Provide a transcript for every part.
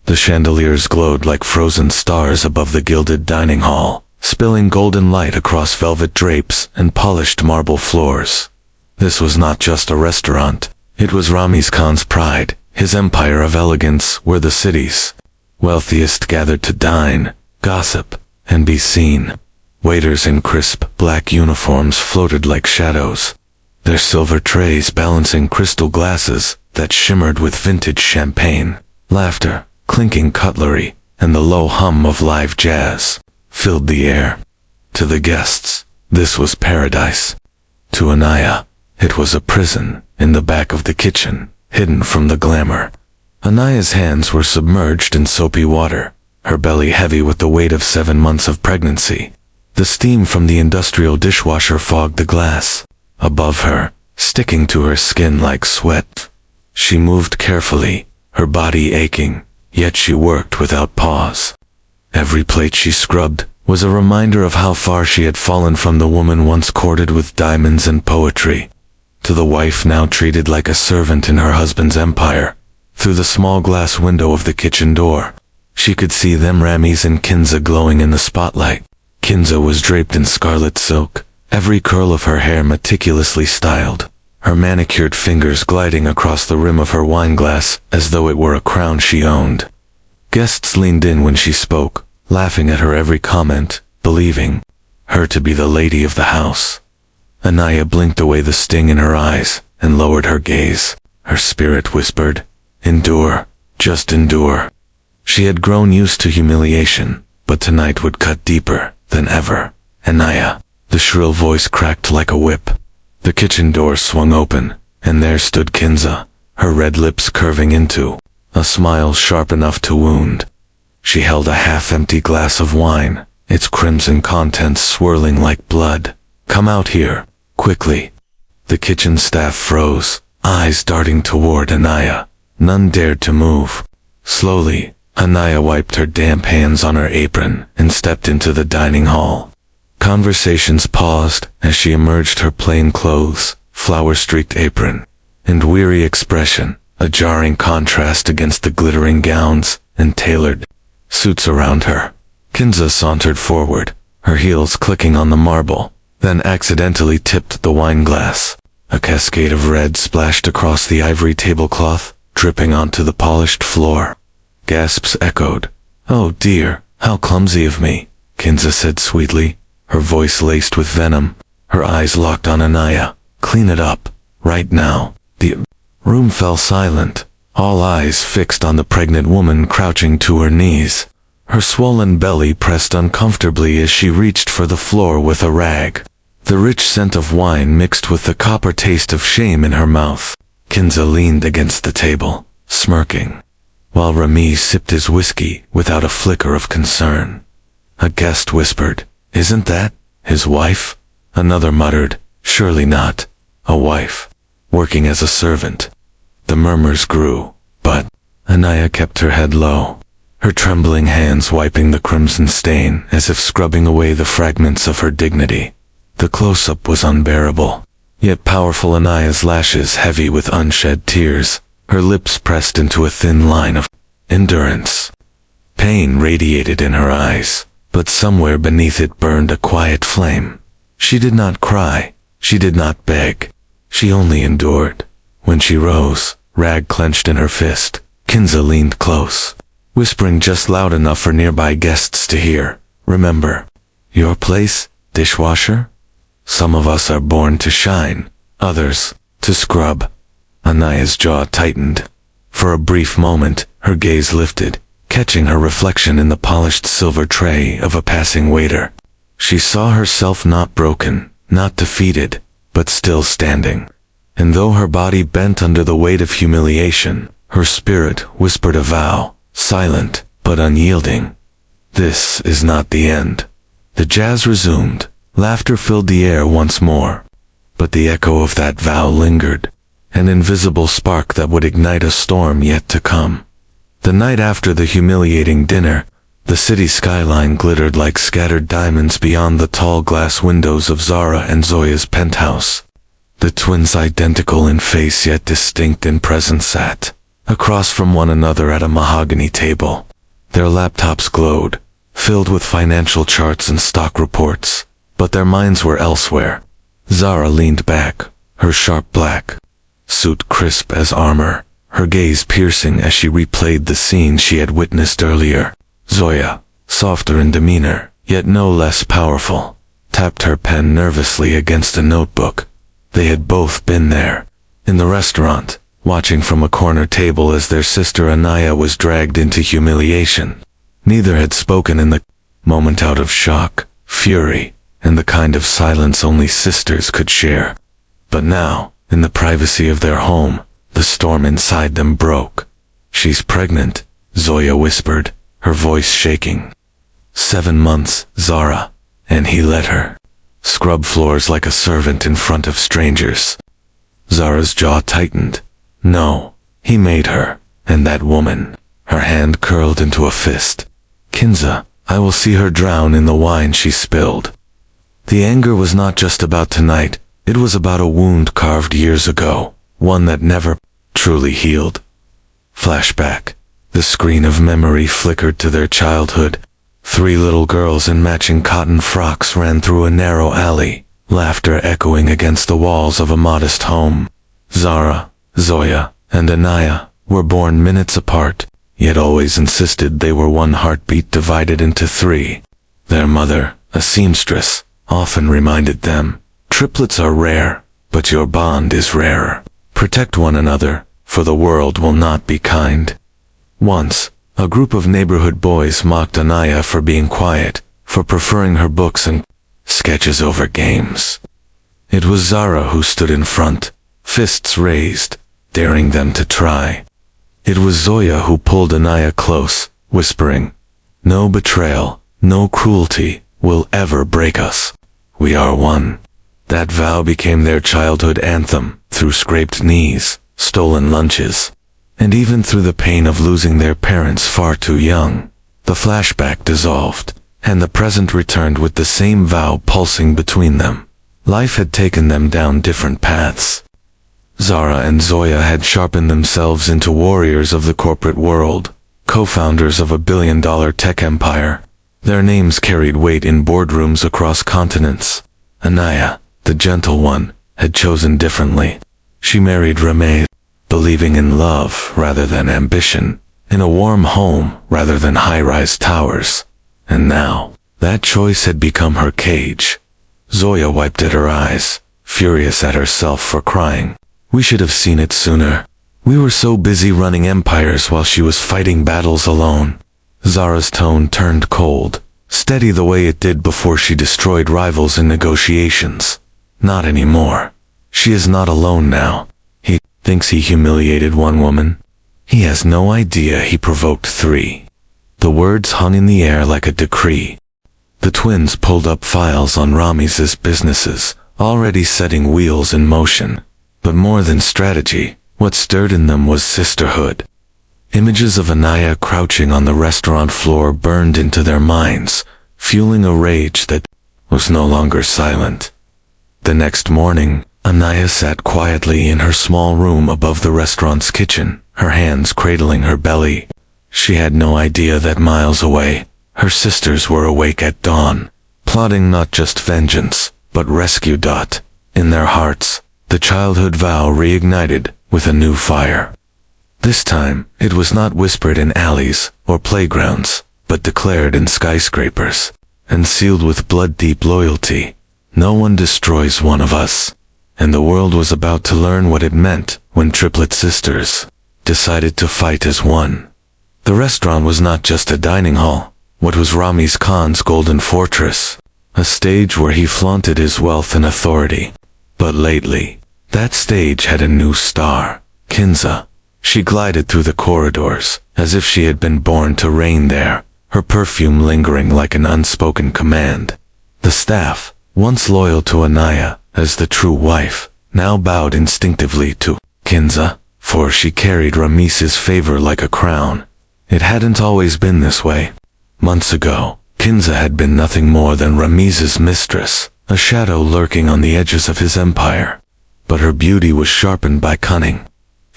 The chandeliers glowed like frozen stars above the gilded dining hall, spilling golden light across velvet drapes and polished marble floors. This was not just a restaurant. It was Ramiz Khan's pride, his empire of elegance, where the city's wealthiest gathered to dine, gossip, and be seen. Waiters in crisp, black uniforms floated like shadows, their silver trays balancing crystal glasses that shimmered with vintage champagne. Laughter, clinking cutlery, and the low hum of live jazz filled the air. To the guests, this was paradise. To Anaya, it was a prison in the back of the kitchen, hidden from the glamour. Anaya's hands were submerged in soapy water, her belly heavy with the weight of 7 months of pregnancy. The steam from the industrial dishwasher fogged the glass. Above her, sticking to her skin like sweat. She moved carefully, her body aching, yet she worked without pause. Every plate she scrubbed was a reminder of how far she had fallen from the woman once courted with diamonds and poetry. To the wife now treated like a servant in her husband's empire, through the small glass window of the kitchen door, she could see them Ramiz and Kanza glowing in the spotlight. Kanza was draped in scarlet silk, every curl of her hair meticulously styled, her manicured fingers gliding across the rim of her wineglass as though it were a crown she owned. Guests leaned in when she spoke, laughing at her every comment, believing her to be the lady of the house. Anaya blinked away the sting in her eyes and lowered her gaze. Her spirit whispered, "Endure, just endure." She had grown used to humiliation, but tonight would cut deeper than ever. "Anaya," the shrill voice cracked like a whip. The kitchen door swung open, and there stood Kanza, her red lips curving into a smile sharp enough to wound. She held a half-empty glass of wine, its crimson contents swirling like blood. "Come out here, quickly." The kitchen staff froze, eyes darting toward Anaya. None dared to move. Slowly, Anaya wiped her damp hands on her apron and stepped into the dining hall. Conversations paused as she emerged, her plain clothes, flower-streaked apron, and weary expression, a jarring contrast against the glittering gowns and tailored suits around her. Kanza sauntered forward, her heels clicking on the marble, then accidentally tipped the wineglass. A cascade of red splashed across the ivory tablecloth, dripping onto the polished floor. Gasps echoed. "Oh dear, how clumsy of me," Kanza said sweetly, her voice laced with venom, her eyes locked on Anaya. "Clean it up, right now." The room fell silent, all eyes fixed on the pregnant woman crouching to her knees. Her swollen belly pressed uncomfortably as she reached for the floor with a rag. The rich scent of wine mixed with the copper taste of shame in her mouth. Kanza leaned against the table, smirking, while Ramiz sipped his whiskey without a flicker of concern. A guest whispered, "Isn't that his wife?" Another muttered, "Surely not. A wife, working as a servant." The murmurs grew, but Anaya kept her head low, her trembling hands wiping the crimson stain as if scrubbing away the fragments of her dignity. The close-up was unbearable, yet powerful. Anaya's lashes heavy with unshed tears, her lips pressed into a thin line of endurance. Pain radiated in her eyes, but somewhere beneath it burned a quiet flame. She did not cry, she did not beg, she only endured. When she rose, rag clenched in her fist, Kanza leaned close, whispering just loud enough for nearby guests to hear, "Remember, your place, dishwasher? Some of us are born to shine, others, to scrub." Anaya's jaw tightened. For a brief moment, her gaze lifted, catching her reflection in the polished silver tray of a passing waiter. She saw herself not broken, not defeated, but still standing. And though her body bent under the weight of humiliation, her spirit whispered a vow, silent but unyielding. This is not the end. The jazz resumed, laughter filled the air once more. But the echo of that vow lingered, an invisible spark that would ignite a storm yet to come. The night after the humiliating dinner, the city skyline glittered like scattered diamonds beyond the tall glass windows of Zara and Zoya's penthouse. The twins, identical in face yet distinct in presence, sat across from one another at a mahogany table. Their laptops glowed, filled with financial charts and stock reports, but their minds were elsewhere. Zara leaned back, her sharp black suit crisp as armor, her gaze piercing as she replayed the scene she had witnessed earlier. Zoya, softer in demeanor, yet no less powerful, tapped her pen nervously against a notebook. They had both been there, in the restaurant, watching from a corner table as their sister Anaya was dragged into humiliation. Neither had spoken in the moment, out of shock, fury, and the kind of silence only sisters could share. But now, in the privacy of their home, the storm inside them broke. "She's pregnant," Zoya whispered, her voice shaking. 7 months, Zara, and he let her scrub floors like a servant in front of strangers. Zara's jaw tightened. No, he made her, and that woman. Her hand curled into a fist. "Kanza, I will see her drown in the wine she spilled." The anger was not just about tonight, it was about a wound carved years ago, one that never truly healed. Flashback. The screen of memory flickered to their childhood. 3 little girls in matching cotton frocks ran through a narrow alley, laughter echoing against the walls of a modest home. Zara, Zoya, and Anaya were born minutes apart, yet always insisted they were one heartbeat divided into 3. Their mother, a seamstress, often reminded them, "Triplets are rare, but your bond is rarer. Protect one another, for the world will not be kind." Once, a group of neighborhood boys mocked Anaya for being quiet, for preferring her books and sketches over games. It was Zara who stood in front, fists raised, daring them to try. It was Zoya who pulled Anaya close, whispering, "No betrayal, no cruelty will ever break us. We are one." That vow became their childhood anthem, through scraped knees, stolen lunches, and even through the pain of losing their parents far too young. The flashback dissolved, and the present returned with the same vow pulsing between them. Life had taken them down different paths. Zara and Zoya had sharpened themselves into warriors of the corporate world, co-founders of a billion-dollar tech empire. Their names carried weight in boardrooms across continents. Anaya, the gentle one, had chosen differently. She married Ramiz, believing in love rather than ambition, in a warm home rather than high-rise towers. And now, that choice had become her cage. Zoya wiped at her eyes, furious at herself for crying. "We should have seen it sooner. We were so busy running empires while she was fighting battles alone." Zara's tone turned cold, steady the way it did before she destroyed rivals in negotiations. "Not anymore. She is not alone now. He thinks he humiliated one woman. He has no idea he provoked 3. The words hung in the air like a decree. The twins pulled up files on Ramiz's businesses, already setting wheels in motion. But more than strategy, what stirred in them was sisterhood. Images of Anaya crouching on the restaurant floor burned into their minds, fueling a rage that was no longer silent. The next morning, Anaya sat quietly in her small room above the restaurant's kitchen, her hands cradling her belly. She had no idea that miles away, her sisters were awake at dawn, plotting not just vengeance, but rescue. In their hearts, the childhood vow reignited with a new fire. This time, it was not whispered in alleys or playgrounds, but declared in skyscrapers, and sealed with blood-deep loyalty. "No one destroys one of us." And the world was about to learn what it meant when Triplet sisters decided to fight as one. The restaurant was not just a dining hall. What was Ramiz Khan's golden fortress? A stage where he flaunted his wealth and authority. But lately, that stage had a new star, Kanza. She glided through the corridors, as if she had been born to reign there, her perfume lingering like an unspoken command. The staff, once loyal to Anaya as the true wife, now bowed instinctively to Kanza, for she carried Ramiz's favor like a crown. It hadn't always been this way. Months ago, Kanza had been nothing more than Ramiz's mistress, a shadow lurking on the edges of his empire. But her beauty was sharpened by cunning.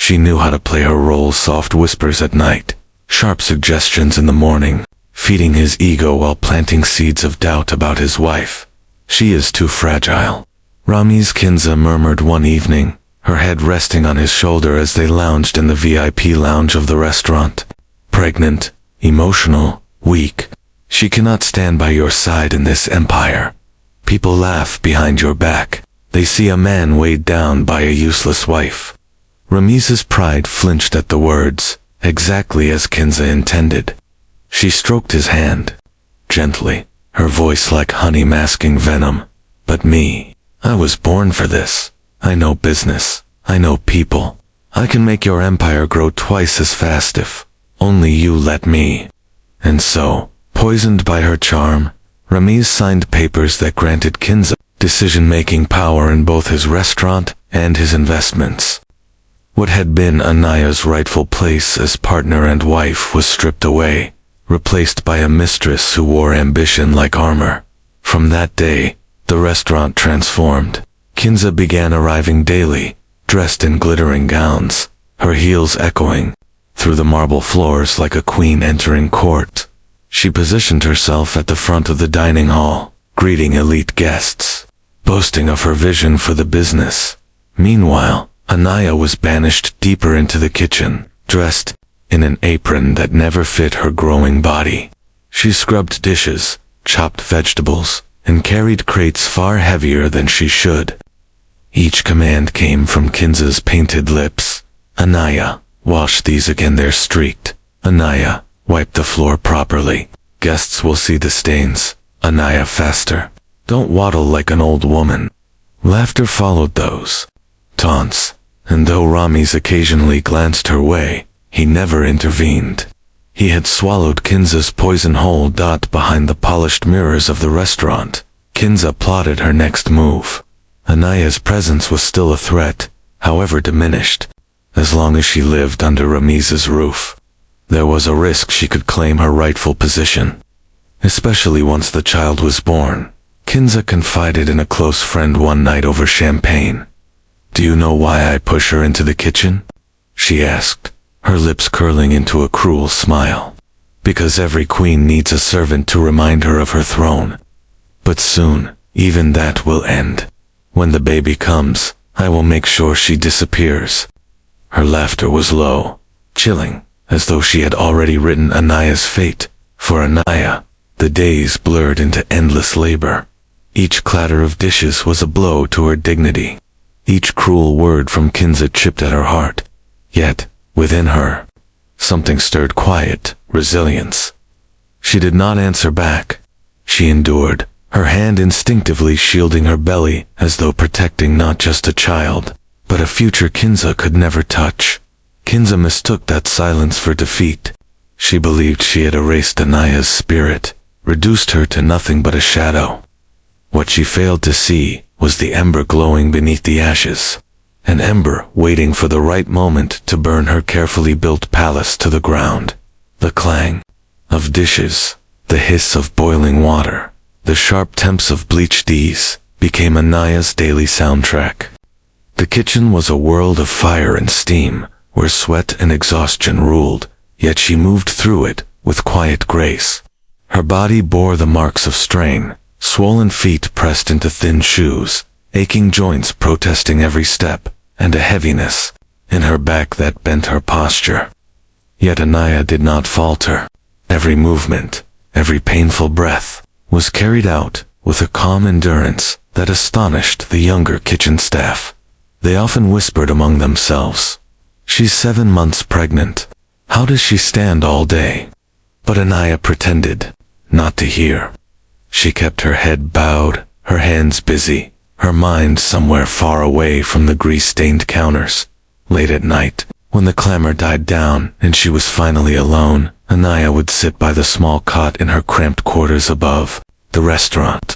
She knew how to play her role, soft whispers at night, sharp suggestions in the morning, feeding his ego while planting seeds of doubt about his wife. She is too fragile. Ramiz Kanza murmured one evening, her head resting on his shoulder as they lounged in the VIP lounge of the restaurant. Pregnant, emotional, weak. She cannot stand by your side in this empire. People laugh behind your back. They see a man weighed down by a useless wife. Ramiz's pride flinched at the words, exactly as Kanza intended. She stroked his hand, gently, her voice like honey masking venom. But me, I was born for this. I know business. I know people. I can make your empire grow twice as fast if only you let me. And so, poisoned by her charm, Ramiz signed papers that granted Kanza decision-making power in both his restaurant and his investments. What had been Anaiah's rightful place as partner and wife was stripped away, replaced by a mistress who wore ambition like armor. From that day, the restaurant transformed. Kanza began arriving daily, dressed in glittering gowns, her heels echoing through the marble floors like a queen entering court. She positioned herself at the front of the dining hall, greeting elite guests, boasting of her vision for the business. Meanwhile, Anaiah was banished deeper into the kitchen, dressed in an apron that never fit her growing body. She scrubbed dishes, chopped vegetables, and carried crates far heavier than she should. Each command came from Kanza's painted lips. Anaiah, wash these again, they're streaked. Anaiah, wipe the floor properly. Guests will see the stains. Anaiah, faster. Don't waddle like an old woman. Laughter followed those taunts, and though Ramiz occasionally glanced her way, he never intervened. He had swallowed Kanza's poison whole. Behind the polished mirrors of the restaurant, Kanza plotted her next move. Anaiah's presence was still a threat, however diminished. As long as she lived under Ramiz's roof, there was a risk she could claim her rightful position. Especially once the child was born. Kanza confided in a close friend one night over champagne. "Do you know why I push her into the kitchen?" she asked, her lips curling into a cruel smile. "Because every queen needs a servant to remind her of her throne. But soon, even that will end. When the baby comes, I will make sure she disappears." Her laughter was low, chilling, as though she had already written Anaiah's fate. For Anaiah, the days blurred into endless labor. Each clatter of dishes was a blow to her dignity. Each cruel word from Kanza chipped at her heart. Yet, within her, something stirred: quiet resilience. She did not answer back. She endured, her hand instinctively shielding her belly as though protecting not just a child, but a future Kanza could never touch. Kanza mistook that silence for defeat. She believed she had erased Anaiah's spirit, reduced her to nothing but a shadow. What she failed to see was the ember glowing beneath the ashes. An ember waiting for the right moment to burn her carefully built palace to the ground. The clang of dishes, the hiss of boiling water, the sharp temps of bleached D's became Anaiah's daily soundtrack. The kitchen was a world of fire and steam, where sweat and exhaustion ruled, yet she moved through it with quiet grace. Her body bore the marks of strain, swollen feet pressed into thin shoes, aching joints protesting every step, and a heaviness in her back that bent her posture. Yet Anaiah did not falter. Every movement, every painful breath, was carried out with a calm endurance that astonished the younger kitchen staff. They often whispered among themselves, "She's 7 months pregnant. How does she stand all day?" But Anaiah pretended not to hear. She kept her head bowed, her hands busy, her mind somewhere far away from the grease-stained counters. Late at night, when the clamor died down and she was finally alone, Anaiah would sit by the small cot in her cramped quarters above the restaurant.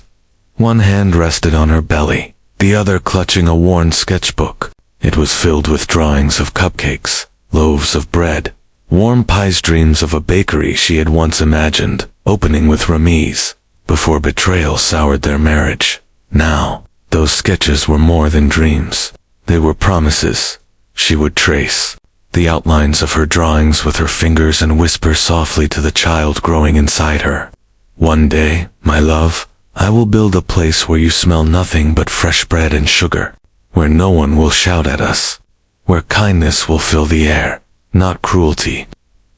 One hand rested on her belly, the other clutching a worn sketchbook. It was filled with drawings of cupcakes, loaves of bread, warm pies, dreams of a bakery she had once imagined, opening with Ramiz, before betrayal soured their marriage. Now, those sketches were more than dreams. They were promises. She would trace the outlines of her drawings with her fingers and whisper softly to the child growing inside her. One day, my love, I will build a place where you smell nothing but fresh bread and sugar, where no one will shout at us, where kindness will fill the air, not cruelty.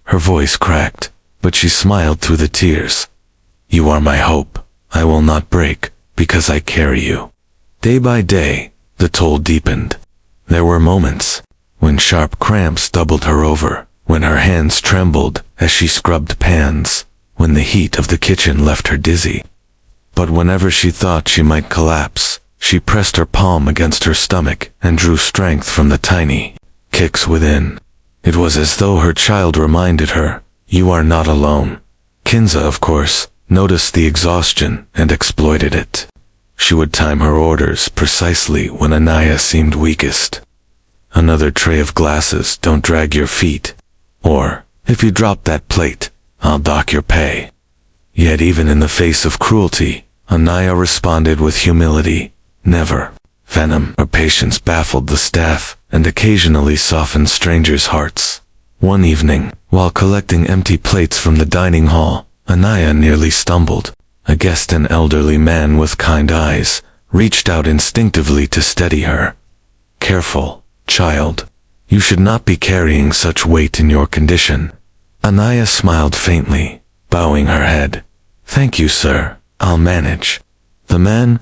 Her voice cracked, but she smiled through the tears. You are my hope. I will not break, because I carry you. Day by day, the toll deepened. There were moments when sharp cramps doubled her over, when her hands trembled as she scrubbed pans, when the heat of the kitchen left her dizzy. But whenever she thought she might collapse, she pressed her palm against her stomach and drew strength from the tiny kicks within. It was as though her child reminded her, you are not alone. Kanza, of course, noticed the exhaustion and exploited it. She would time her orders precisely when Anaya seemed weakest. Another tray of glasses, don't drag your feet. Or, if you drop that plate, I'll dock your pay. Yet even in the face of cruelty, Anaya responded with humility. Never. Venom or patience baffled the staff and occasionally softened strangers' hearts. One evening, while collecting empty plates from the dining hall, Anaya nearly stumbled. A guest, an elderly man with kind eyes, reached out instinctively to steady her. Careful, child. You should not be carrying such weight in your condition. Anaya smiled faintly, bowing her head. Thank you, sir. I'll manage. The man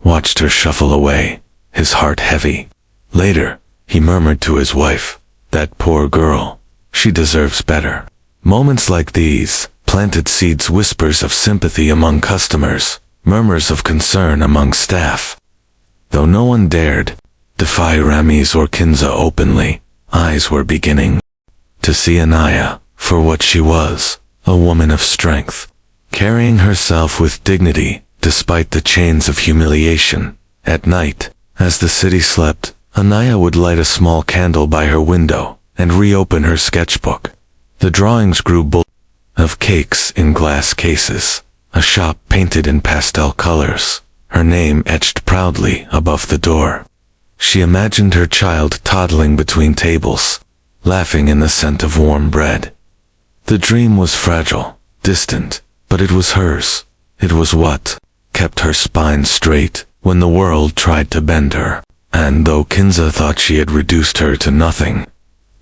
watched her shuffle away, his heart heavy. Later, he murmured to his wife, that poor girl. She deserves better. Moments like these planted seeds, whispers of sympathy among customers, murmurs of concern among staff. Though no one dared defy Ramiz or Kanza openly, eyes were beginning to see Anaya for what she was, a woman of strength, carrying herself with dignity despite the chains of humiliation. At night, as the city slept, Anaya would light a small candle by her window and reopen her sketchbook. The drawings grew bold, of cakes in glass cases, a shop painted in pastel colors, her name etched proudly above the door. She imagined her child toddling between tables, laughing in the scent of warm bread. The dream was fragile, distant, but it was hers. It was what kept her spine straight when the world tried to bend her. And though Kanza thought she had reduced her to nothing,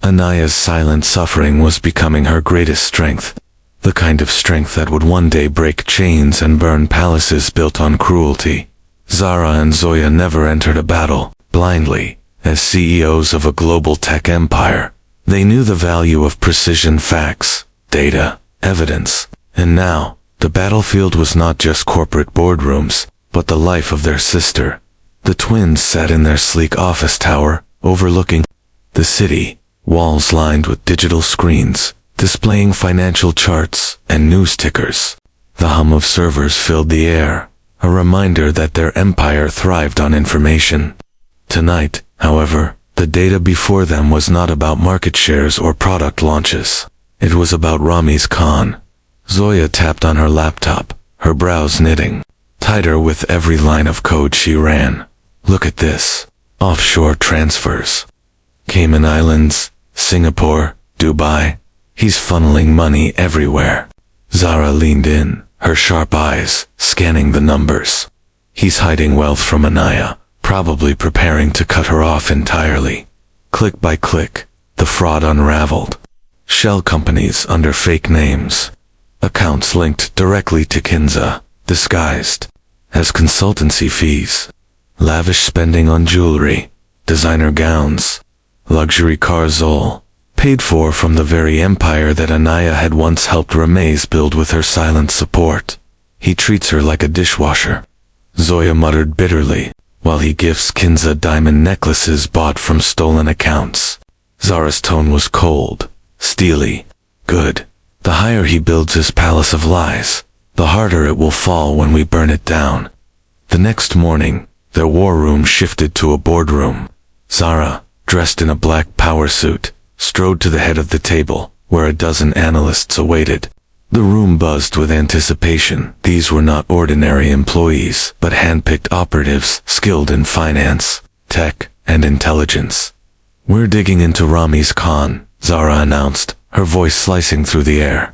Anaya's silent suffering was becoming her greatest strength, the kind of strength that would one day break chains and burn palaces built on cruelty. Zara and Zoya never entered a battle blindly. As CEOs of a global tech empire, they knew the value of precision, facts, data, evidence. And now, the battlefield was not just corporate boardrooms, but the life of their sister. The twins sat in their sleek office tower, overlooking the city, walls lined with digital screens, displaying financial charts and news tickers. The hum of servers filled the air, a reminder that their empire thrived on information. Tonight, however, the data before them was not about market shares or product launches. It was about Ramiz Khan. Zoya tapped on her laptop, her brows knitting tighter with every line of code she ran. Look at this. Offshore transfers. Cayman Islands, Singapore, Dubai. He's funneling money everywhere. Zara leaned in, her sharp eyes scanning the numbers. He's hiding wealth from Anaya, probably preparing to cut her off entirely. Click by click, the fraud unraveled. Shell companies under fake names. Accounts linked directly to Kanza, disguised as consultancy fees. Lavish spending on jewelry, designer gowns, luxury cars, all paid for from the very empire that Anaya had once helped Ramiz build with her silent support. He treats her like a dishwasher, Zoya muttered bitterly, while he gifts Kanza diamond necklaces bought from stolen accounts. Zara's tone was cold, steely. Good. The higher he builds his palace of lies, the harder it will fall when we burn it down. The next morning, their war room shifted to a boardroom. Zara, dressed in a black power suit, strode to the head of the table, where a dozen analysts awaited. The room buzzed with anticipation. These were not ordinary employees, but hand-picked operatives skilled in finance, tech, and intelligence. "We're digging into Ramiz Khan," Zara announced, her voice slicing through the air.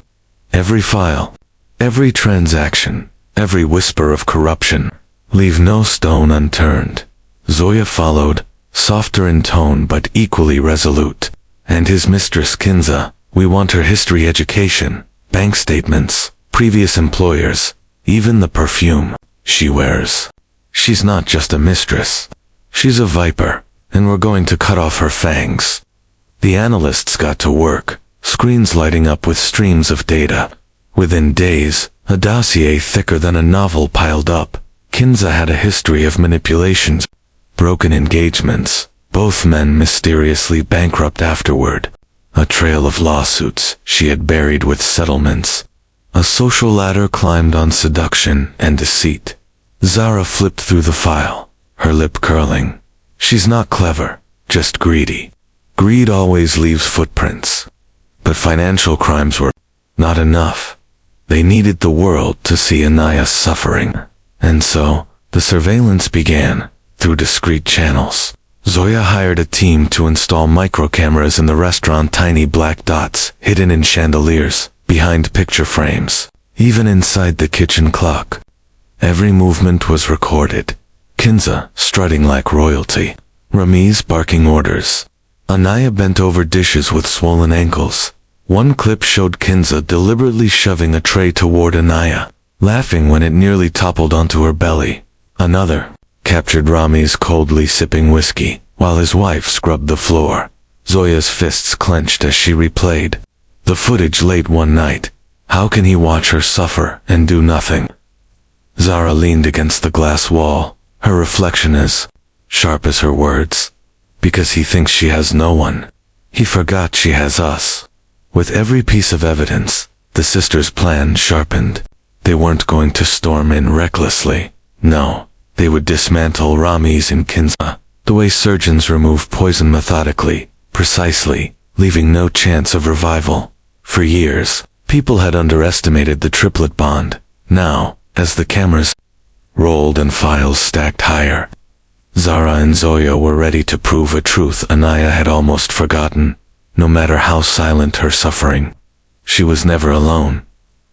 "Every file, every transaction, every whisper of corruption. Leave no stone unturned." Zoya followed, softer in tone but equally resolute. "And his mistress Kanza, we want her history education, bank statements, previous employers, even the perfume she wears. She's not just a mistress. She's a viper, and we're going to cut off her fangs." The analysts got to work, screens lighting up with streams of data. Within days, a dossier thicker than a novel piled up. Kanza had a history of manipulations, broken engagements, both men mysteriously bankrupt afterward, a trail of lawsuits she had buried with settlements, a social ladder climbed on seduction and deceit. Zara flipped through the file, her lip curling. She's not clever, just greedy. Greed always leaves footprints. But financial crimes were not enough. They needed the world to see Anaiah's suffering. And so, the surveillance began, through discreet channels. Zoya hired a team to install microcameras in the restaurant, tiny black dots hidden in chandeliers, behind picture frames, even inside the kitchen clock. Every movement was recorded. Kanza strutting like royalty, Ramiz barking orders. Anaya bent over dishes with swollen ankles. One clip showed Kanza deliberately shoving a tray toward Anaiah, laughing when it nearly toppled onto her belly. Another captured Ramiz coldly sipping whiskey, while his wife scrubbed the floor. Zoya's fists clenched as she replayed the footage late one night. How can he watch her suffer and do nothing? Zara leaned against the glass wall, her reflection as sharp as her words. Because he thinks she has no one. He forgot she has us. With every piece of evidence, the sisters' plan sharpened. They weren't going to storm in recklessly. No, they would dismantle Ramiz and Kanza, the way surgeons remove poison methodically, precisely, leaving no chance of revival. For years, people had underestimated the triplet bond. Now, as the cameras rolled and files stacked higher, Zara and Zoya were ready to prove a truth Anaiah had almost forgotten. No matter how silent her suffering, she was never alone.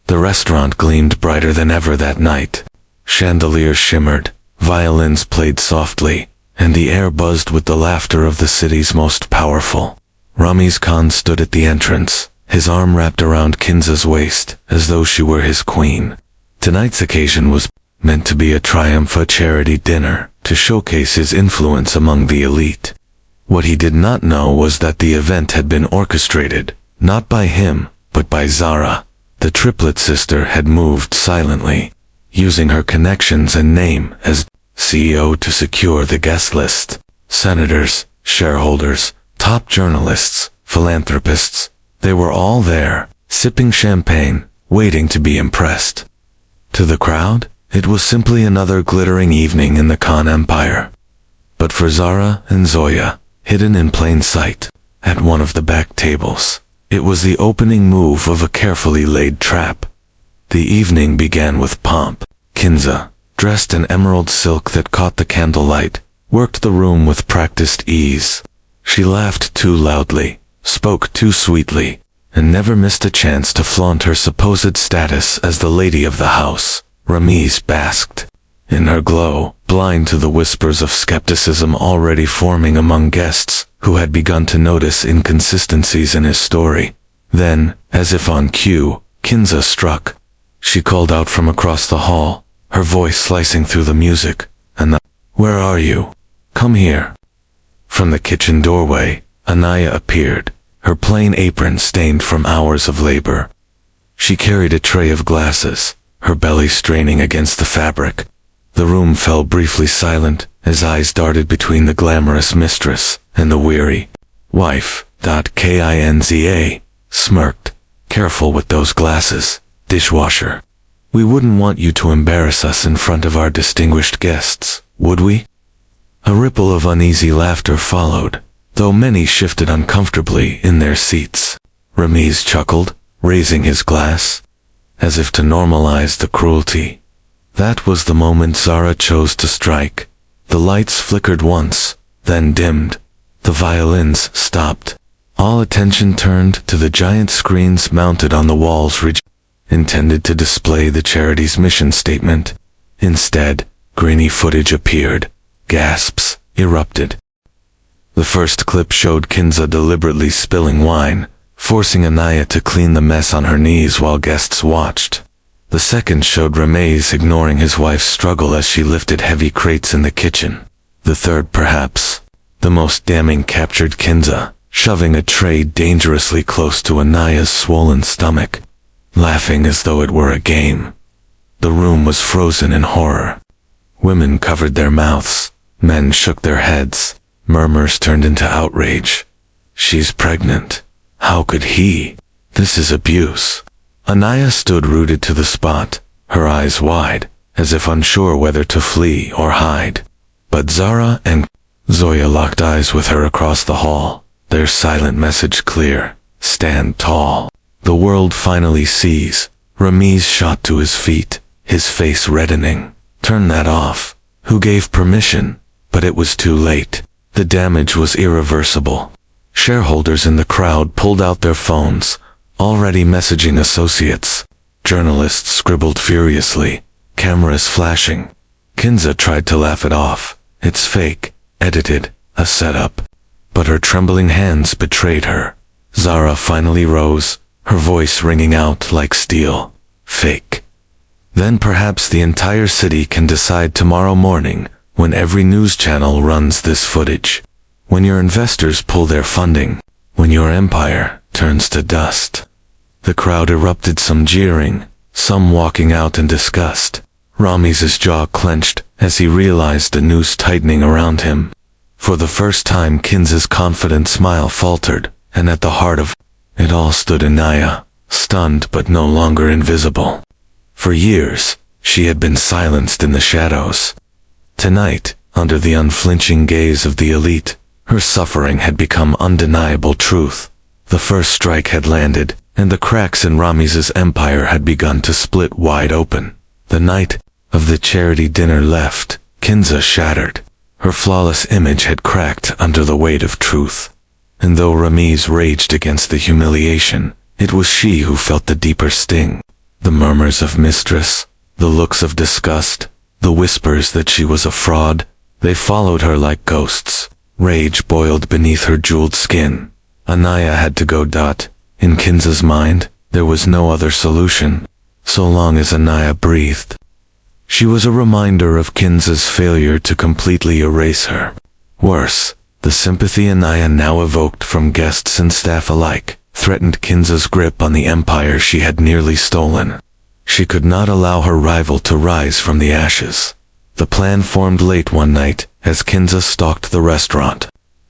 The restaurant gleamed brighter than ever that night. Chandeliers shimmered, violins played softly, and the air buzzed with the laughter of the city's most powerful. Ramiz Khan stood at the entrance, his arm wrapped around Kanza's waist, as though she were his queen. Tonight's occasion was meant to be a triumph, a charity dinner, to showcase his influence among the elite. What he did not know was that the event had been orchestrated, not by him, but by Zara. The triplet sister had moved silently, using her connections and name as CEO to secure the guest list. Senators, shareholders, top journalists, philanthropists, they were all there, sipping champagne, waiting to be impressed. To the crowd, it was simply another glittering evening in the Khan Empire. But for Zara and Zoya, hidden in plain sight, at one of the back tables, it was the opening move of a carefully laid trap. The evening began with pomp. Kanza, dressed in emerald silk that caught the candlelight, worked the room with practiced ease. She laughed too loudly, spoke too sweetly, and never missed a chance to flaunt her supposed status as the lady of the house. Ramiz basked in her glow, blind to the whispers of skepticism already forming among guests who had begun to notice inconsistencies in his story. Then, as if on cue, Kanza struck. She called out from across the hall, her voice slicing through the music. "Where are you? Come here." From the kitchen doorway, Anaya appeared, her plain apron stained from hours of labor. She carried a tray of glasses, her belly straining against the fabric. The room fell briefly silent as eyes darted between the glamorous mistress and the weary wife. Kanza smirked. "Careful with those glasses, dishwasher. We wouldn't want you to embarrass us in front of our distinguished guests, would we?" A ripple of uneasy laughter followed, though many shifted uncomfortably in their seats. Ramiz chuckled, raising his glass, as if to normalize the cruelty. That was the moment Zara chose to strike. The lights flickered once, then dimmed. The violins stopped. All attention turned to the giant screens mounted on the walls intended to display the charity's mission statement. Instead, grainy footage appeared. Gasps erupted. The first clip showed Kanza deliberately spilling wine, forcing Anaya to clean the mess on her knees while guests watched. The second showed Ramiz ignoring his wife's struggle as she lifted heavy crates in the kitchen. The third, perhaps the most damning, captured Kanza shoving a tray dangerously close to Anaya's swollen stomach, laughing as though it were a game. The room was frozen in horror. Women covered their mouths, men shook their heads, murmurs turned into outrage. She's pregnant. How could he? This is abuse. Anaya stood rooted to the spot, her eyes wide, as if unsure whether to flee or hide. But Zara and Zoya locked eyes with her across the hall, their silent message clear: stand tall. The world finally sees. Ramiz shot to his feet, his face reddening. Turn that off. Who gave permission? But it was too late. The damage was irreversible. Shareholders in the crowd pulled out their phones, already messaging associates. Journalists scribbled furiously, cameras flashing. Kanza tried to laugh it off. It's fake, edited, a setup. But her trembling hands betrayed her. Zara finally rose, her voice ringing out like steel. Fake. Then perhaps the entire city can decide tomorrow morning, when every news channel runs this footage. When your investors pull their funding. When your empire turns to dust. The crowd erupted, some jeering, some walking out in disgust. Ramiz's jaw clenched as he realized the noose tightening around him. For the first time, Kanza's confident smile faltered, and at the heart of it all stood Anaya, stunned but no longer invisible. For years, she had been silenced in the shadows. Tonight, under the unflinching gaze of the elite, her suffering had become undeniable truth. The first strike had landed, and the cracks in Ramiz's empire had begun to split wide open. The night of the charity dinner left Kanza shattered. Her flawless image had cracked under the weight of truth. And though Ramiz raged against the humiliation, it was she who felt the deeper sting. The murmurs of Mistress, the looks of disgust, the whispers that she was a fraud, they followed her like ghosts. Rage boiled beneath her jeweled skin. Anaya had to go. In Kanza's mind, there was no other solution, so long as Anaya breathed. She was a reminder of Kanza's failure to completely erase her. Worse, the sympathy Anaya now evoked from guests and staff alike threatened Kanza's grip on the empire she had nearly stolen. She could not allow her rival to rise from the ashes. The plan formed late one night as Kanza stalked the restaurant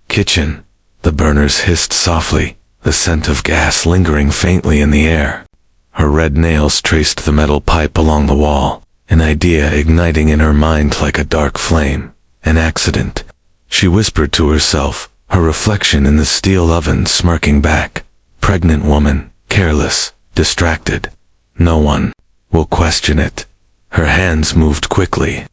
kitchen. The burners hissed softly, the scent of gas lingering faintly in the air. Her red nails traced the metal pipe along the wall, an idea igniting in her mind like a dark flame. An accident. She whispered to herself, her reflection in the steel oven smirking back. Pregnant woman, careless, distracted. No one will question it. Her hands moved quickly.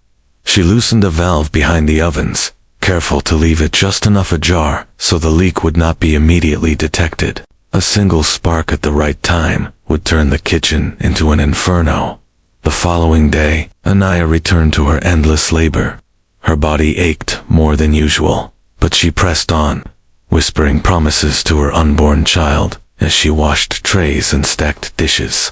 She loosened a valve behind the ovens, careful to leave it just enough ajar so the leak would not be immediately detected. A single spark at the right time would turn the kitchen into an inferno. The following day, Anaya returned to her endless labor. Her body ached more than usual, but she pressed on, whispering promises to her unborn child as she washed trays and stacked dishes.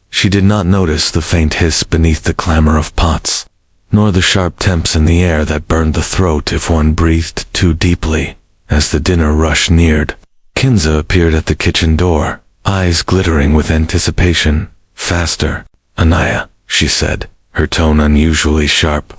She did not notice the faint hiss beneath the clamor of pots, nor the sharp temps in the air that burned the throat if one breathed too deeply. As the dinner rush neared, Kanza appeared at the kitchen door, eyes glittering with anticipation. Faster, Anaya, she said, her tone unusually sharp.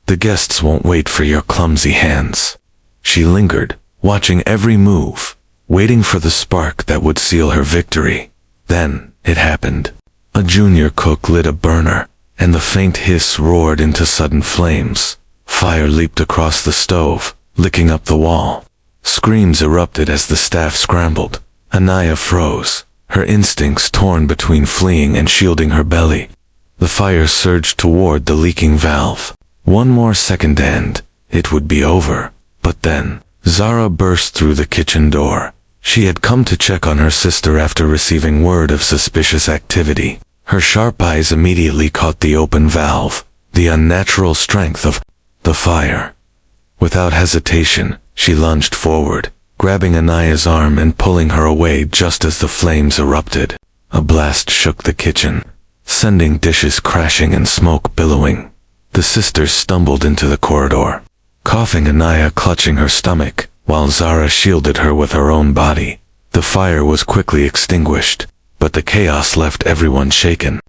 The guests won't wait for your clumsy hands. She lingered, watching every move, waiting for the spark that would seal her victory. Then, it happened. A junior cook lit a burner, and the faint hiss roared into sudden flames. Fire leaped across the stove, licking up the wall. Screams erupted as the staff scrambled. Anaya froze, her instincts torn between fleeing and shielding her belly. The fire surged toward the leaking valve. One more second and it would be over. But then, Zara burst through the kitchen door. She had come to check on her sister after receiving word of suspicious activity. Her sharp eyes immediately caught the open valve, the unnatural strength of the fire. Without hesitation, she lunged forward, grabbing Anaiah's arm and pulling her away just as the flames erupted. A blast shook the kitchen, sending dishes crashing and smoke billowing. The sisters stumbled into the corridor, coughing, Anaiah clutching her stomach, while Zara shielded her with her own body. The fire was quickly extinguished, but the chaos left everyone shaken.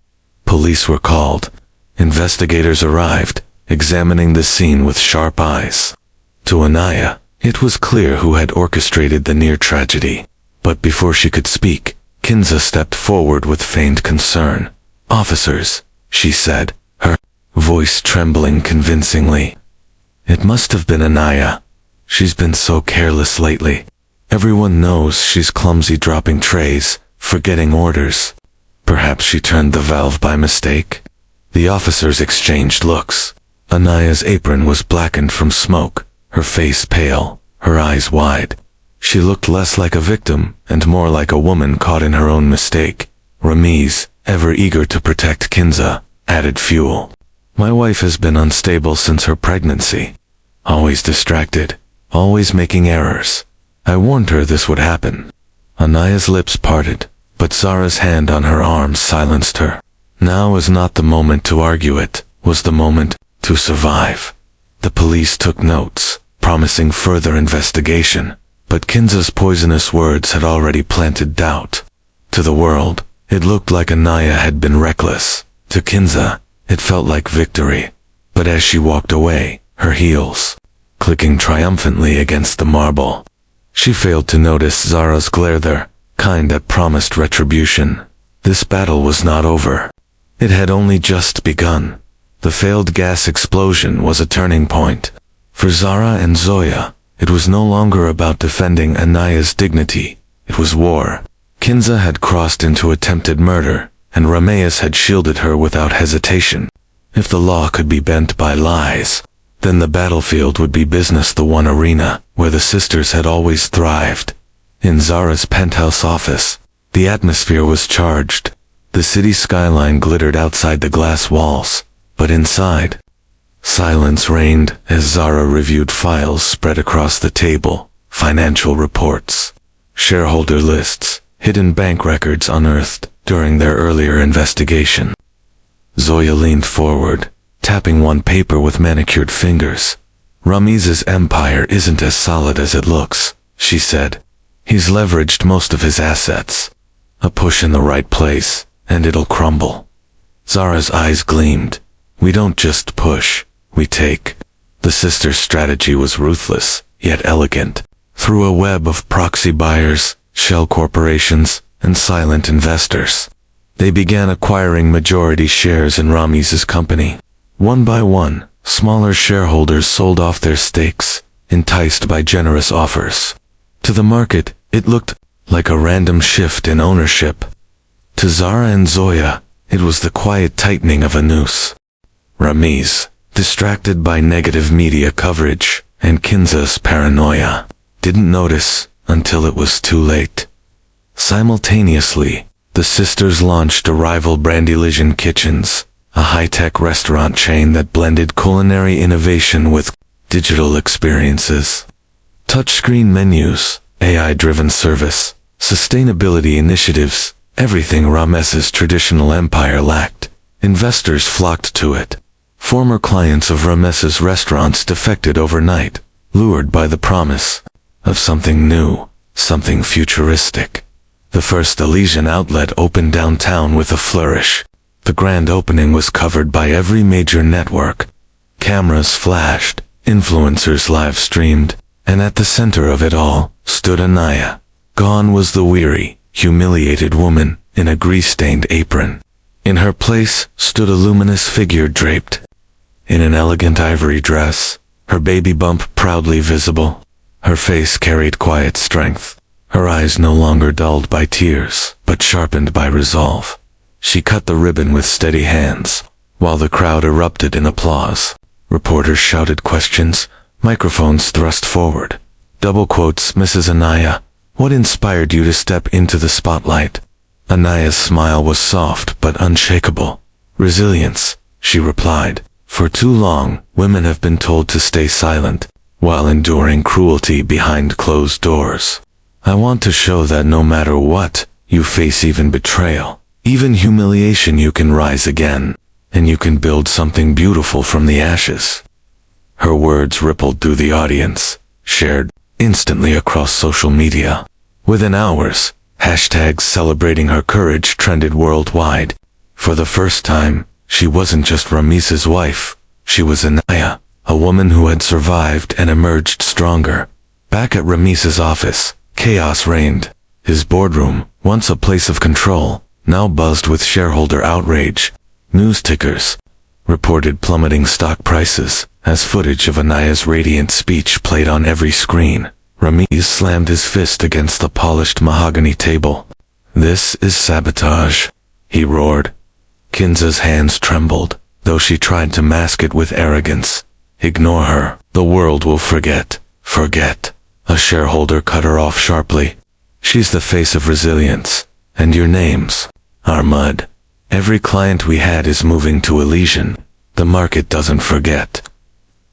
Police were called. Investigators arrived, examining the scene with sharp eyes. To Anaiah, it was clear who had orchestrated the near tragedy. But before she could speak, Kanza stepped forward with feigned concern. "Officers," she said, her voice trembling convincingly. "It must have been Anaiah. She's been so careless lately. Everyone knows she's clumsy dropping trays, forgetting orders. Perhaps she turned the valve by mistake." The officers exchanged looks. Anaiah's apron was blackened from smoke, her face pale, her eyes wide. She looked less like a victim and more like a woman caught in her own mistake. Ramiz, ever eager to protect Kanza, added fuel. "My wife has been unstable since her pregnancy. Always distracted, always making errors. I warned her this would happen." Anaiah's lips parted, but Zara's hand on her arm silenced her. Now was not the moment to argue, it was the moment to survive. The police took notes, promising further investigation, but Kanza's poisonous words had already planted doubt. To the world, it looked like Anaiah had been reckless. To Kanza, it felt like victory. But as she walked away, her heels clicking triumphantly against the marble, she failed to notice Zara's glare there, kind that promised retribution. This battle was not over. It had only just begun. The failed gas explosion was a turning point. For Zara and Zoya, it was no longer about defending Anaiah's dignity. It was war. Kanza had crossed into attempted murder, and Ramiz had shielded her without hesitation. If the law could be bent by lies, then the battlefield would be business, the one arena where the sisters had always thrived. In Zara's penthouse office, the atmosphere was charged. The city skyline glittered outside the glass walls, but inside, silence reigned as Zara reviewed files spread across the table, financial reports, shareholder lists, hidden bank records unearthed during their earlier investigation. Zoya leaned forward, tapping one paper with manicured fingers. "Ramiz's empire isn't as solid as it looks," she said. "He's leveraged most of his assets. A push in the right place, and it'll crumble." Zara's eyes gleamed. "We don't just push, we take." The sisters' strategy was ruthless, yet elegant. Through a web of proxy buyers, shell corporations, and silent investors, they began acquiring majority shares in Ramiz's company. One by one, smaller shareholders sold off their stakes, enticed by generous offers. To the market, it looked like a random shift in ownership. To Zara and Zoya, it was the quiet tightening of a noose. Ramiz, distracted by negative media coverage and Kanza's paranoia, didn't notice until it was too late. Simultaneously, the sisters launched a rival Brandylision Kitchens, a high-tech restaurant chain that blended culinary innovation with digital experiences. Touchscreen menus, AI-driven service, sustainability initiatives, everything Ramiz's traditional empire lacked. Investors flocked to it. Former clients of Ramiz's restaurants defected overnight, lured by the promise of something new, something futuristic. The first Elysian outlet opened downtown with a flourish. The grand opening was covered by every major network. Cameras flashed, influencers live-streamed, and at the center of it all stood Anaya. Gone was the weary, humiliated woman in a grease-stained apron. In her place stood a luminous figure draped in an elegant ivory dress, her baby bump proudly visible. Her face carried quiet strength, her eyes no longer dulled by tears, but sharpened by resolve. She cut the ribbon with steady hands, while the crowd erupted in applause. Reporters shouted questions, microphones thrust forward. Double quotes, Mrs. Anaya, what inspired you to step into the spotlight? Anaya's smile was soft but unshakable. Resilience, she replied. For too long, women have been told to stay silent, while enduring cruelty behind closed doors. I want to show that no matter what, you face even betrayal, even humiliation, you can rise again, and you can build something beautiful from the ashes. Her words rippled through the audience, shared instantly across social media. Within hours, hashtags celebrating her courage trended worldwide. For the first time, she wasn't just Ramiz's wife, she was Anaya, a woman who had survived and emerged stronger. Back at Ramiz's office, chaos reigned. His boardroom, once a place of control, now buzzed with shareholder outrage. News tickers reported plummeting stock prices as footage of Anaya's radiant speech played on every screen. Ramiz slammed his fist against the polished mahogany table. "This is sabotage," he roared. Kanza's hands trembled, though she tried to mask it with arrogance. "Ignore her. The world will forget." "Forget." A shareholder cut her off sharply. "She's the face of resilience, and your names are mud. Every client we had is moving to Elysian. The market doesn't forget."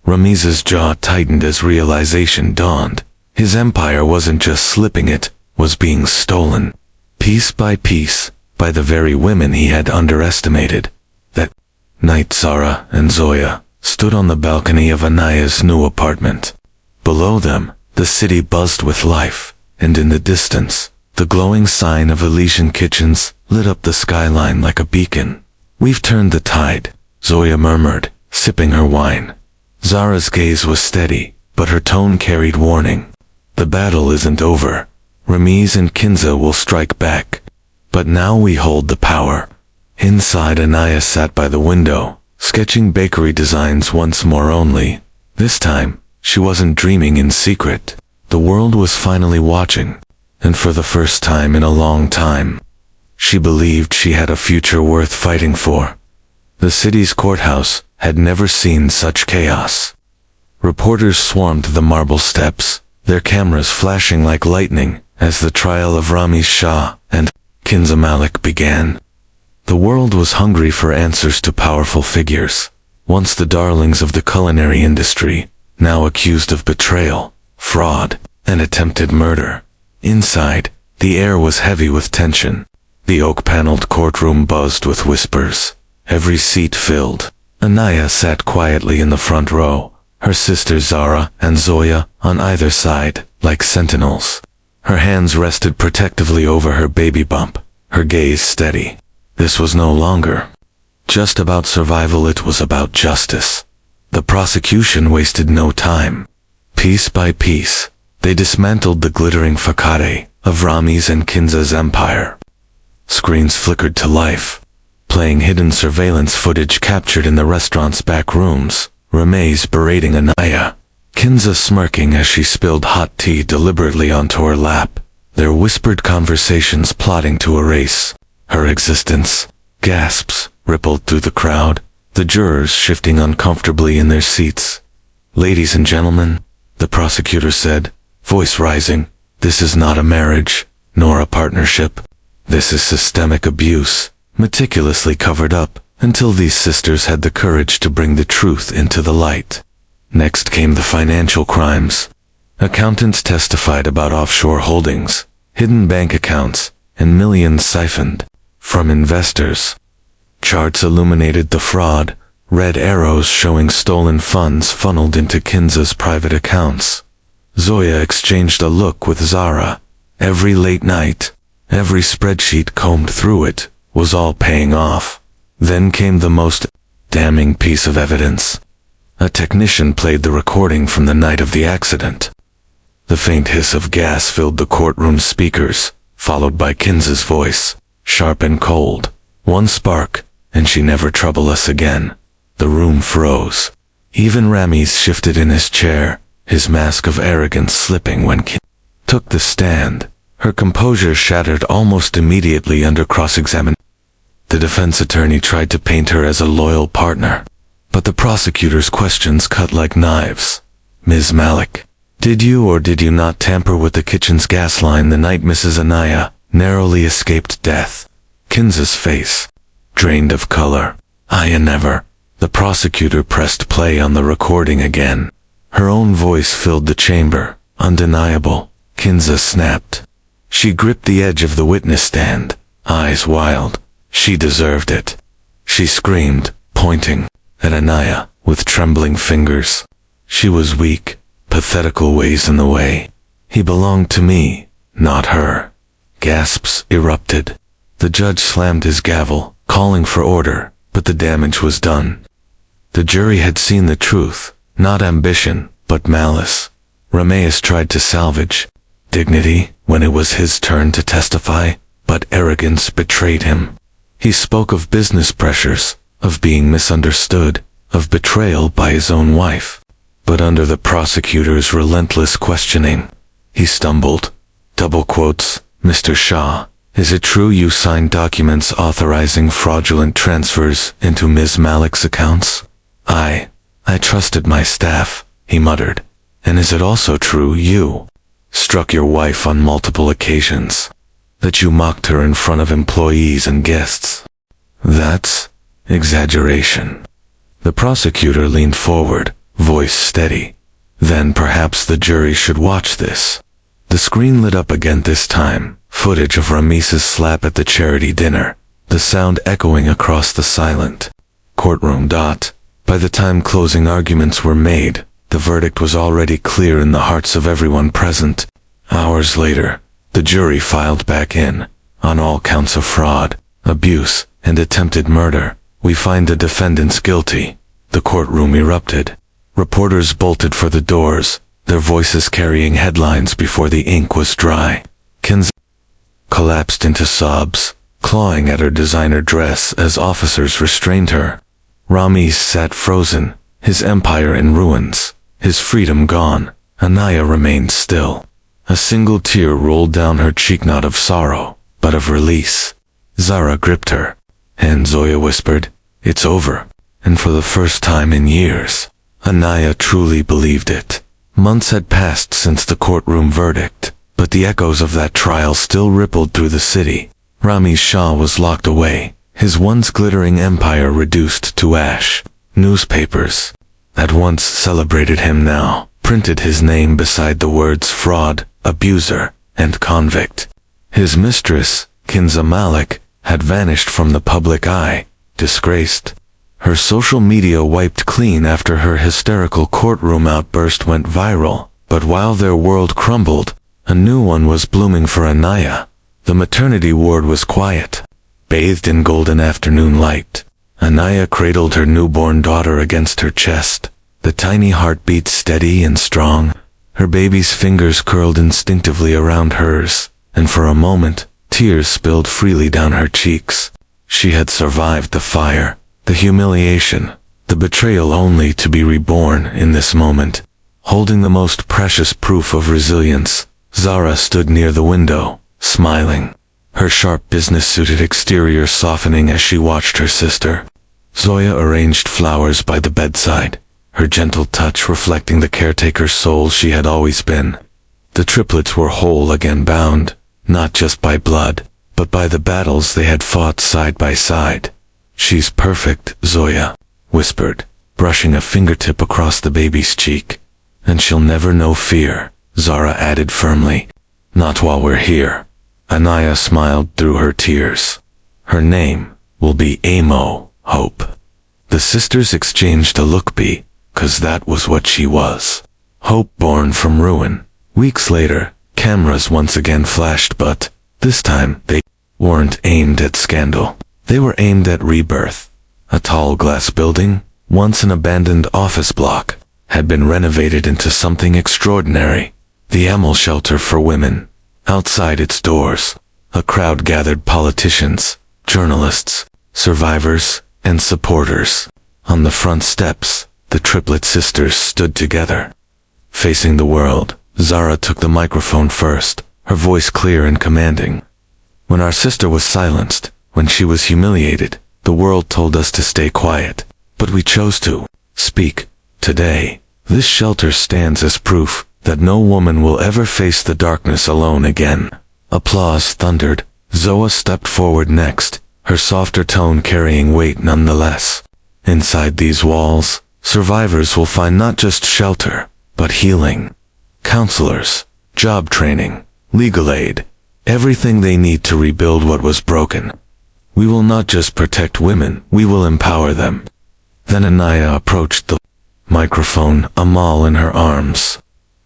Ramiz's jaw tightened as realization dawned. His empire wasn't just slipping, it was being stolen, piece by piece, by the very women he had underestimated. That night Zara and Zoya stood on the balcony of Anaya's new apartment. Below them, the city buzzed with life, and in the distance, the glowing sign of Elysian Kitchens lit up the skyline like a beacon. "We've turned the tide," Zoya murmured, sipping her wine. Zara's gaze was steady, but her tone carried warning. "The battle isn't over. Ramiz and Kanza will strike back. But now we hold the power." Inside, Anaya sat by the window, sketching bakery designs once more only. This time, she wasn't dreaming in secret. The world was finally watching, and for the first time in a long time, she believed she had a future worth fighting for. The city's courthouse had never seen such chaos. Reporters swarmed the marble steps, their cameras flashing like lightning as the trial of Ramiz Shah and Kanza Malik began. The world was hungry for answers to powerful figures, once the darlings of the culinary industry, now accused of betrayal, fraud, and attempted murder. Inside, the air was heavy with tension. The oak-paneled courtroom buzzed with whispers, every seat filled. Anaya sat quietly in the front row, her sisters Zara and Zoya on either side, like sentinels. Her hands rested protectively over her baby bump, her gaze steady. This was no longer just about survival, it was about justice. The prosecution wasted no time. Piece by piece, they dismantled the glittering facade of Ramiz and Kanza's empire. Screens flickered to life, playing hidden surveillance footage captured in the restaurant's back rooms. Ramiz berating Anaya, Kanza smirking as she spilled hot tea deliberately onto her lap, their whispered conversations plotting to erase her existence. Gasps rippled through the crowd, the jurors shifting uncomfortably in their seats. "Ladies and gentlemen," the prosecutor said, voice rising, "this is not a marriage, nor a partnership. This is systemic abuse, meticulously covered up, until these sisters had the courage to bring the truth into the light." Next came the financial crimes. Accountants testified about offshore holdings, hidden bank accounts, and millions siphoned from investors. Charts illuminated the fraud, red arrows showing stolen funds funneled into Kanza's private accounts. Zoya exchanged a look with Zara. Every late night, every spreadsheet combed through it, was all paying off. Then came the most damning piece of evidence. A technician played the recording from the night of the accident. The faint hiss of gas filled the courtroom speakers, followed by Kanza's voice, sharp and cold. "One spark, and she never trouble us again." The room froze. Even Ramiz shifted in his chair, his mask of arrogance slipping when Kanza took the stand. Her composure shattered almost immediately under cross-examination. The defense attorney tried to paint her as a loyal partner, but the prosecutor's questions cut like knives. "Ms. Malik, Did you or did you not tamper with the kitchen's gas line the night Mrs. Anaya narrowly escaped death? Kanza's face drained of color. I never. The prosecutor pressed play on the recording again. Her own voice filled the chamber, undeniable. Kanza snapped. She gripped the edge of the witness stand, eyes wild. She deserved it. She screamed, pointing at Anaya with trembling fingers. She was weak, pathetical ways in the way. He belonged to me, not her. Gasps erupted. The judge slammed his gavel, calling for order, but the damage was done. The jury had seen the truth, not ambition, but malice. Ramiz tried to salvage dignity when it was his turn to testify, but arrogance betrayed him. He spoke of business pressures, of being misunderstood, of betrayal by his own wife. But under the prosecutor's relentless questioning, he stumbled. Double quotes, Mr. Shah, is it true you signed documents authorizing fraudulent transfers into Ms. Malik's accounts? I trusted my staff, he muttered. And is it also true you struck your wife on multiple occasions? That you mocked her in front of employees and guests? That's exaggeration. The prosecutor leaned forward, voice steady. Then perhaps the jury should watch this. The screen lit up again this time, footage of Ramiz's slap at the charity dinner, the sound echoing across the silent courtroom. By the time closing arguments were made, the verdict was already clear in the hearts of everyone present. Hours later, the jury filed back in. On all counts of fraud, abuse, and attempted murder, we find the defendants guilty. The courtroom erupted. Reporters bolted for the doors, their voices carrying headlines before the ink was dry. Kanza collapsed into sobs, clawing at her designer dress as officers restrained her. Ramiz sat frozen, his empire in ruins, his freedom gone. Anaya remained still. A single tear rolled down her cheek, not of sorrow, but of release. Zara gripped her, and Zoya whispered, "It's over." And for the first time in years, Anaya truly believed it. Months had passed since the courtroom verdict, but the echoes of that trial still rippled through the city. Ramiz Shah was locked away, his once glittering empire reduced to ash. Newspapers, that once celebrated him, now printed his name beside the words fraud, abuser, and convict. His mistress, Kanza Malik, had vanished from the public eye, disgraced. Her social media wiped clean after her hysterical courtroom outburst went viral. But while their world crumbled, a new one was blooming for Anaya. The maternity ward was quiet, bathed in golden afternoon light. Anaya cradled her newborn daughter against her chest, the tiny heartbeat steady and strong. Her baby's fingers curled instinctively around hers, and for a moment, tears spilled freely down her cheeks. She had survived the fire, the humiliation, the betrayal, only to be reborn in this moment. Holding the most precious proof of resilience, Zara stood near the window, smiling, her sharp business-suited exterior softening as she watched her sister. Zoya arranged flowers by the bedside, her gentle touch reflecting the caretaker's soul she had always been. The triplets were whole again, bound, not just by blood, but by the battles they had fought side by side. "She's perfect," Zoya whispered, brushing a fingertip across the baby's cheek. "And she'll never know fear," Zara added firmly. "Not while we're here." Anaya smiled through her tears. "Her name will be Amo, Hope." The sisters exchanged a look, because that was what she was. Hope born from ruin. Weeks later, cameras once again flashed, but this time they weren't aimed at scandal. They were aimed at rebirth. A tall glass building, once an abandoned office block, had been renovated into something extraordinary. The Amel shelter for women. Outside its doors, a crowd gathered: politicians, journalists, survivors, and supporters. On the front steps, the triplet sisters stood together, facing the world. Zara took the microphone first, her voice clear and commanding. "When our sister was silenced, when she was humiliated, the world told us to stay quiet, but we chose to speak. Today, this shelter stands as proof that no woman will ever face the darkness alone again. Applause thundered. Zoya stepped forward next, her softer tone carrying weight nonetheless. Inside these walls, survivors will find not just shelter, but healing. Counselors, job training, legal aid, everything they need to rebuild what was broken. We will not just protect women, we will empower them. Then Anaya approached the microphone, Amal in her arms.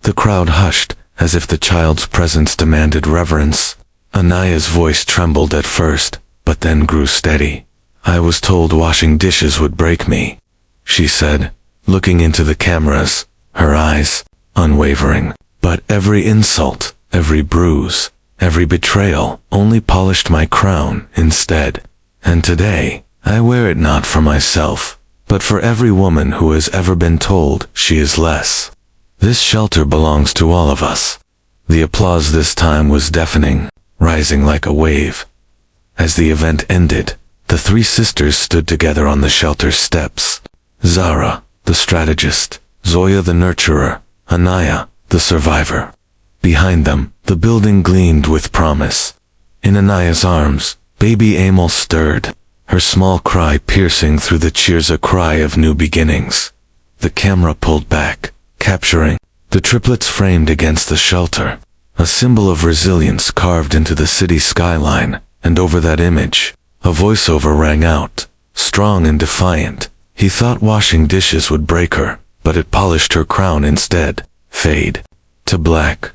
The crowd hushed, as if the child's presence demanded reverence. Anaya's voice trembled at first, but then grew steady. I was told washing dishes would break me, she said, looking into the cameras, her eyes unwavering. But every insult, every bruise, every betrayal only polished my crown instead. And today, I wear it not for myself, but for every woman who has ever been told she is less. This shelter belongs to all of us. The applause this time was deafening, rising like a wave. As the event ended, the three sisters stood together on the shelter steps. Zara, the strategist, Zoya the nurturer, Anaiah, the survivor. Behind them, the building gleamed with promise. In Anaiah's arms, baby Amal stirred, her small cry piercing through the cheers, a cry of new beginnings. The camera pulled back, capturing the triplets framed against the shelter, a symbol of resilience carved into the city skyline, and over that image, a voiceover rang out, strong and defiant. He thought washing dishes would break her, but it polished her crown instead. Fade to black.